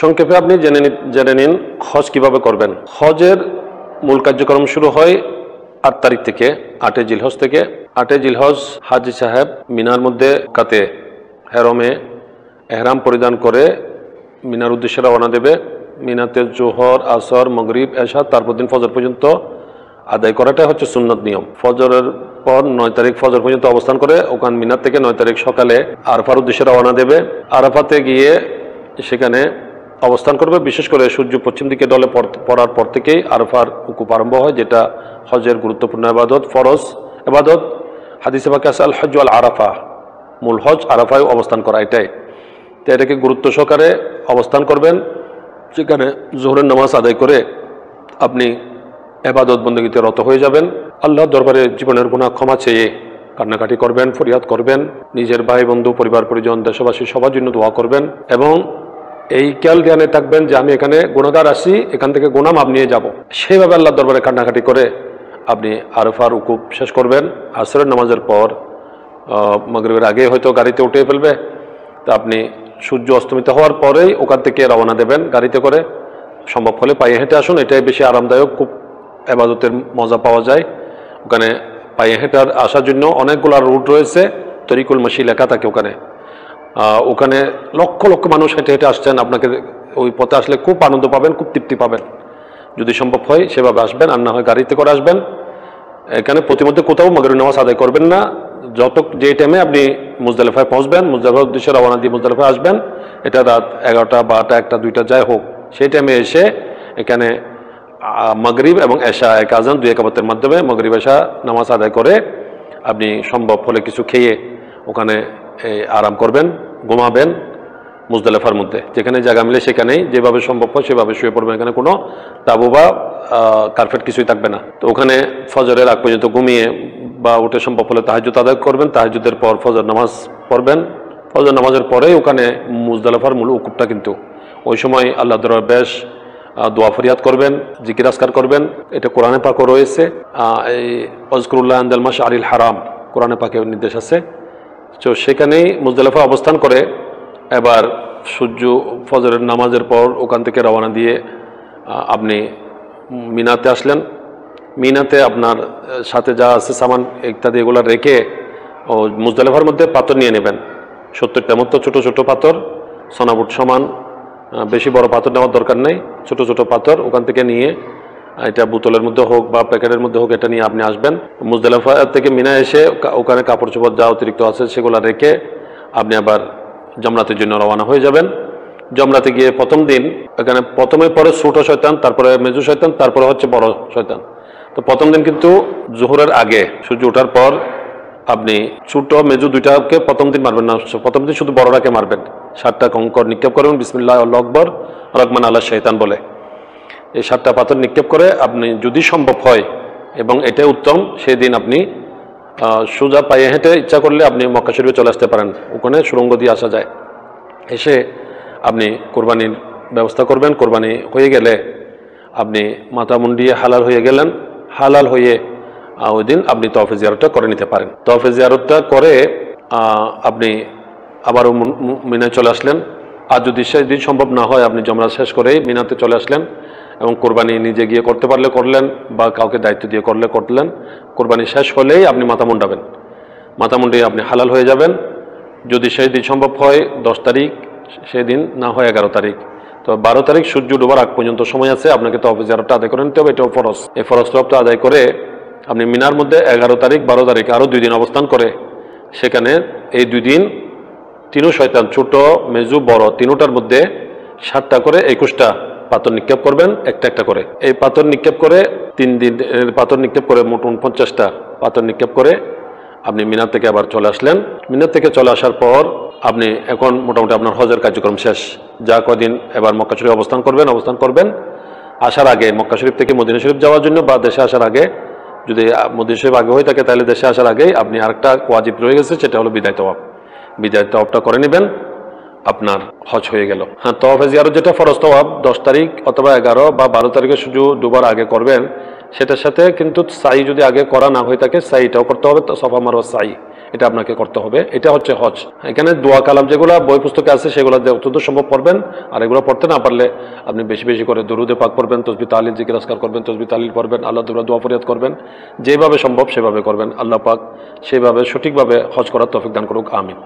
সংক্ষেপে আপনি জেনে নিন হজ কিভাবে করবেন। হজের মূল কার্যক্রম শুরু হয় 8 তারিখ থেকে, 8 জিলহজ থেকে। 8 জিলহজ হাজি সাহেব মিনার মধ্যে কাতে হেরমে এহরাম পরিধান করে মিনার উদ্দেশ্যে রওনা দেবে। মিনাতে জোহর, আসর, মাগরিব, এশা, তারপর দিন ফজর পর্যন্ত আদায় করাটা হচ্ছে সুন্নত নিয়ম। ফজরের পর 9 তারিখ ফজর পর্যন্ত অবস্থান করে ওখান মিনার থেকে 9 তারিখ সকালে আরাফার উদ্দেশ্যে রওনা দেবে। আরাফাতে গিয়ে সেখানে অবস্থান করবে। বিশেষ করে সূর্য পশ্চিম দিকে ডলে পড়ার পর থেকেই আরাফার উকুপ আরম্ভ হয়, যেটা হজের গুরুত্বপূর্ণ ইবাদত, ফরজ ইবাদত। হাদিসে পাকে আছে আল হজ্জু আল আরাফা, মূল হজ আরাফায় অবস্থান করা, এটাই। তো এটাকে গুরুত্ব সহকারে অবস্থান করবেন। সেখানে জোহরের নামাজ আদায় করে আপনি ইবাদত বন্দেগীতে রত হয়ে যাবেন। আল্লাহর দরবারে জীবনের গুনাহ ক্ষমা চেয়ে কান্নাকাটি করবেন, ফরিয়াদ করবেন। নিজের ভাই বন্ধু, পরিবার পরিজন, দেশবাসী সবার জন্য দোয়া করবেন এবং এই খেয়াল জ্ঞানে থাকবেন যে আমি এখানে গুনাহগার আসি, এখান থেকে গুনাহ মাপ নিয়ে যাব। সেইভাবে আল্লাহর দরবারে কান্নাকাটি করে আপনি আরাফার উকুব শেষ করবেন। আসরের নামাজের পর মাগরিবের আগে হয়তো গাড়িতে উঠে ফেলবে, তা আপনি সূর্য অস্তমিত হওয়ার পরেই ওখান থেকে রওনা দেবেন গাড়িতে করে। সম্ভব হলে পায়ে হেঁটে আসুন, এটাই বেশি আরামদায়ক, খুব ইবাদতের মজা পাওয়া যায়। ওখানে পায়ে হেঁটে আসার জন্য অনেকগুলো রুট রয়েছে, তরিকুল মাসি লেখা থাকে ওখানে। ওখানে লক্ষ লক্ষ মানুষ হেঁটে হেঁটে আসছেন। আপনাকে ওই পথে আসলে খুব আনন্দ পাবেন, খুব তৃপ্তি পাবেন। যদি সম্ভব হয় সেভাবে আসবেন, আর না হয় গাড়িতে করে আসবেন। এখানে প্রতিমধ্যে কোথাও মাগরিব নামাজ আদায় করবেন না। যে টাইমে আপনি মুজদালিফায় পৌঁছবেন, মুজদালিফার উদ্দেশ্যে রওনা দিয়ে মুজদালিফায় আসবেন, এটা রাত 11টা, 12টা, 1টা, 2টা যাই হোক, সেই টাইমে এসে এখানে মাগরিব এবং এশা, এক আজান 2 একামতের মাধ্যমে মাগরিব এশা নামাজ আদায় করে আপনি সম্ভব হলে কিছু খেয়ে ওখানে আরাম করবেন, ঘুমাবেন মুজদালিফার মধ্যে। যেখানে জায়গা মিলে সেখানেই যেভাবে সম্ভব হয় সেভাবে শুয়ে পড়বেন। এখানে কোনো তাবু বা কার্পেট কিছুই থাকবে না। তো ওখানে ফজরের আগ পর্যন্ত ঘুমিয়ে বা উঠে সম্ভব হলে তাহাজ্জুদ আদায় করবেন। তাহাজ্জুদের পর ফজর নামাজ পড়বেন। ফজর নামাজের পরেই ওখানে মুজদালিফার মূল উকুবটা, কিন্তু ওই সময় আল্লাহ দরবার বেশ দোয়া ফরিয়াদ করবেন, জিকির আজকার করবেন। এটা কোরআনে পাকও রয়েছে। এই ওয়াজকুরুল্লাহ ইনদাল মাশআরিল হারাম কোরআনে পাকে নির্দেশ আছে। তো সেখানেই মুজদালিফা অবস্থান করে এবার সূর্য ফজরের নামাজের পর ওখান থেকে রওনা দিয়ে আপনি মিনাতে আসলেন। মিনাতে আপনার সাথে যা আছে সামান ইত্যাদি এগুলো রেখে ও মুজদালিফার মধ্যে পাথর নিয়ে নেবেন। 70টা মতো ছোটো ছোটো পাথর, সোনাবুট সমান, বেশি বড় পাথর নেওয়ার দরকার নেই। ছোটো ছোটো পাথর ওখান থেকে নিয়ে, এটা বোতলের মধ্যে হোক বা প্যাকেটের মধ্যে হোক, এটা নিয়ে আপনি আসবেন। মুজদালিফা থেকে মিনা এসে ওখানে কাপড় চোপড় যা অতিরিক্ত আছে সেগুলো রেখে আপনি আবার জমরাতের জন্য রওনা হয়ে যাবেন। জমরাতে গিয়ে প্রথম দিন এখানে প্রথমে পরে ছোট শয়তান, তারপরে মেজু শয়তান, তারপরে হচ্ছে বড় শয়তান। তো প্রথম দিন কিন্তু জোহরের আগে সূর্য ওঠার পর আপনি ছোট মেজু দুইটাকে প্রথম দিন মারবেন না। প্রথম দিন শুধু বড়টাকে মারবেন। 7টা কঙ্কর নিক্ষেপ করবেন, বিসমিল্লাহ আল্লাহু আকবার রহমান আল্লাহ শয়তান বলে। এই 7টা পাথর নিক্ষেপ করে আপনি যদি সম্ভব হয়, এবং এটাই উত্তম, সেই দিন আপনি সোজা পায়ে হেঁটে ইচ্ছা করলে আপনি মক্কা শরীফে চলে আসতে পারেন। ওখানে সুড়ঙ্গ দিয়ে আসা যায়। এসে আপনি কোরবানির ব্যবস্থা করবেন। কোরবানি হয়ে গেলে আপনি মাথা মুন্ডিয়ে হালাল হয়ে গেলেন। হালাল হয়ে ওই দিন আপনি তওয়াফে জিয়ারতটা করে নিতে পারেন। তওয়াফে জিয়ারতটা করে আপনি আবারও মিনায় চলে আসলেন। আর যদি সেদিন সম্ভব না হয়, আপনি জমরা শেষ করেই মিনাতে চলে আসলেন এবং কোরবানি নিজে গিয়ে করতে পারলে করলেন, বা কাউকে দায়িত্ব দিয়ে করলে করলেন। কোরবানি শেষ হলেই আপনি মাথা মুন্ডাবেন। মাথা মুন্ডিয়ে আপনি হালাল হয়ে যাবেন। যদি সেই দিন সম্ভব হয় 10 তারিখ, সেদিন না হয় 11 তারিখ। তো 12 তারিখ সূর্য ডোবার আগ পর্যন্ত সময় আছে, আপনাকে তওয়াফে জিয়ারতটা আদায় করে নিতে হবে। এটাও ফরজ। এই ফরজ তওয়াফটা আদায় করে আপনি মিনার মধ্যে 11 তারিখ 12 তারিখ আরও 2 দিন অবস্থান করে সেখানে এই 2 দিন তিনু শয়তান, ছোট মেজু বড় তিনুটার মধ্যে 7টা করে 21টা পাথর নিক্ষেপ করবেন, একটা একটা করে। এই পাথর নিক্ষেপ করে 3 দিন পাথর নিক্ষেপ করে মোট 49টা পাথর নিক্ষেপ করে আপনি মিনার থেকে আবার চলে আসলেন। মিনার থেকে চলে আসার পর আপনি এখন মোটামুটি আপনার হজের কার্যক্রম শেষ। যা কদিন এবার মক্কা শরীফে অবস্থান করবেন। আসার আগে মক্কা শরীফ থেকে মদিনা শরীফ যাওয়ার জন্য বা দেশে আসার আগে, যদি মদিনা শরীফ আগে হয়ে থাকে তাহলে দেশে আসার আগেই আপনি আরেকটা ওয়াজিব রয়ে গেছে, সেটা হলো বিদায় তওয়াফ। বিদায় তওয়াফটা করে নেবেন, আপনার হজ হয়ে গেল। হ্যাঁ, তওয়াফে জিয়ারত যেটা ফরজ তওয়াফ 10 তারিখ অথবা 11 বা 12 তারিখে সূর্য ডোবার আগে করবেন। সেটার সাথে কিন্তু সাই যদি আগে করা না হয়ে থাকে, সাইটাও করতে হবে। তো সফা মারওয়া সাই এটা আপনাকে করতে হবে। এটা হচ্ছে হজ। এখানে দোয়া কালাম যেগুলো বই পুস্তকে আছে সেগুলো যতদূর সম্ভব পড়বেন, আর এগুলো পড়তে না পারলে আপনি বেশি বেশি করে দরুদে পাক পড়বেন, তসবিহ তাহলিল জিকির আজকার করবেন, তসবিহ তাহলিল পড়বেন, আল্লাহ তাআলা দোয়া ফরিয়াদ করবেন, যেভাবে সম্ভব সেভাবে করবেন। আল্লাহ পাক সেভাবে সঠিকভাবে হজ করার তৌফিক দান করুক, আমিন।